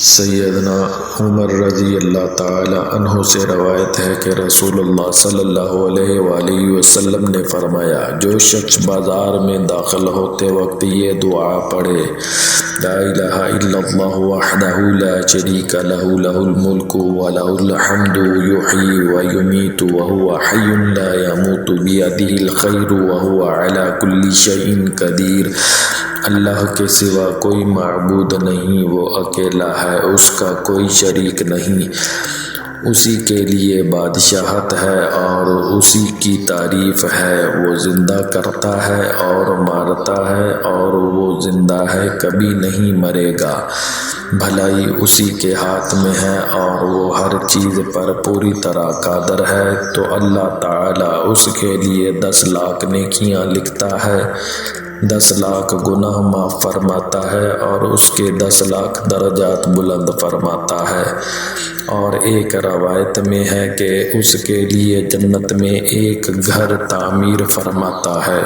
سیدنا عمر رضی اللہ تعالی عنہ سے روایت ہے کہ رسول اللہ صلی اللہ علیہ وآلہ وسلم نے فرمایا، جو شخص بازار میں داخل ہوتے وقت یہ دعا پڑھے، لا الہ الا اللہ وحدہ لا شریک لہ لہ الملک ولہ الحمد یحیی ویمیت وہو حی لا یموت بیدہ الخیر وہو علی کل شیء قدیر، اللہ کے سوا کوئی معبود نہیں، وہ اکیلا ہے، اس کا کوئی شریک نہیں، اسی کے لیے بادشاہت ہے اور اسی کی تعریف ہے، وہ زندہ کرتا ہے اور مارتا ہے اور وہ زندہ ہے، کبھی نہیں مرے گا، بھلائی اسی کے ہاتھ میں ہے اور وہ ہر چیز پر پوری طرح قادر ہے، تو اللہ تعالیٰ اس کے لیے 10 لاکھ نیکیاں لکھتا ہے، 10 لاکھ گناہ معاف فرماتا ہے اور اس کے 10 لاکھ درجات بلند فرماتا ہے، اور ایک روایت میں ہے کہ اس کے لیے جنت میں ایک گھر تعمیر فرماتا ہے۔